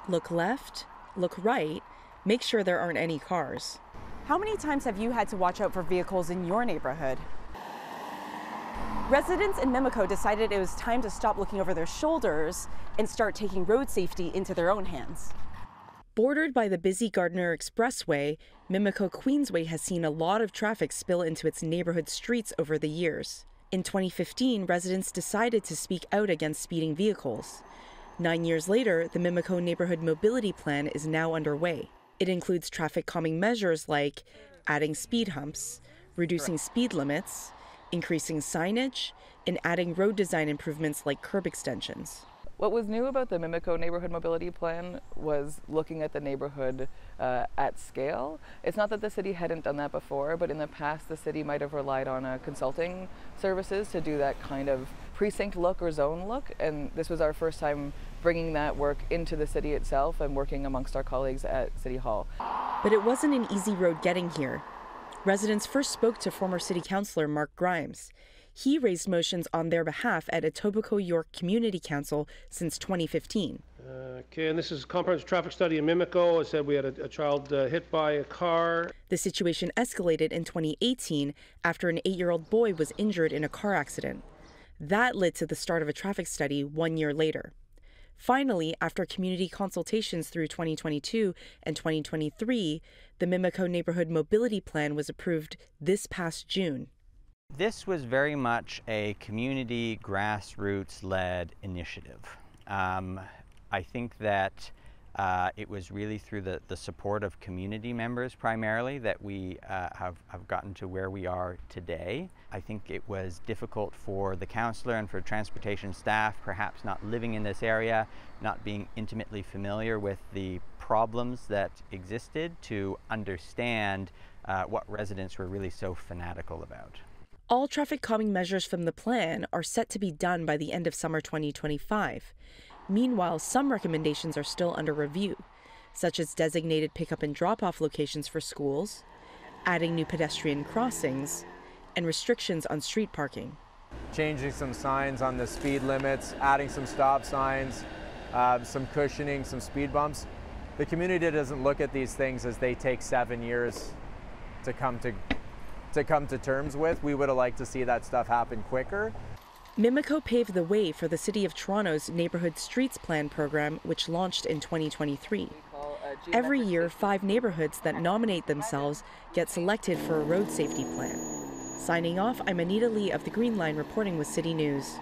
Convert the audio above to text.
Look left, look right, make sure there aren't any cars. How many times have you had to watch out for vehicles in your neighborhood? Residents in Mimico decided it was time to stop looking over their shoulders and start taking road safety into their own hands. Bordered by the busy Gardiner Expressway, Mimico-Queensway has seen a lot of traffic spill into its neighborhood streets over the years. In 2015, residents decided to speak out against speeding vehicles. 9 years later, the Mimico Neighborhood Mobility Plan is now underway. It includes traffic calming measures like adding speed humps, reducing speed limits, increasing signage, and adding road design improvements like curb extensions. What was new about the Mimico Neighborhood Mobility Plan was looking at the neighborhood at scale. It's not that the city hadn't done that before, but in the past the city might have relied on consulting services to do that kind of precinct look or zone look, and this was our first time bringing that work into the city itself and working amongst our colleagues at City Hall. But it wasn't an easy road getting here. Residents first spoke to former city councillor Mark Grimes. He raised motions on their behalf at Etobicoke York Community Council since 2015. Okay, and this is a comprehensive traffic study in Mimico. I said we had a child hit by a car. The situation escalated in 2018 after an 8-year-old boy was injured in a car accident. That led to the start of a traffic study 1 year later. Finally, after community consultations through 2022 and 2023, the Mimico Neighborhood Mobility Plan was approved this past June. This was very much a community grassroots-led initiative. I think that it was really through the support of community members primarily that we have gotten to where we are today. I think it was difficult for the councillor and for transportation staff, perhaps not living in this area, not being intimately familiar with the problems that existed, to understand what residents were really so fanatical about. All traffic calming measures from the plan are set to be done by the end of summer 2025. Meanwhile, some recommendations are still under review, such as designated pickup and drop-off locations for schools, adding new pedestrian crossings, and restrictions on street parking. Changing some signs on the speed limits, adding some stop signs, some cushioning, some speed bumps. The community doesn't look at these things as they take 7 years to come to terms with. We would have liked to see that stuff happen quicker. Mimico paved the way for the City of Toronto's Neighbourhood Streets Plan program, which launched in 2023. Every year, 5 neighbourhoods that nominate themselves get selected for a road safety plan. Signing off, I'm Anita Lee of the Green Line reporting with City News.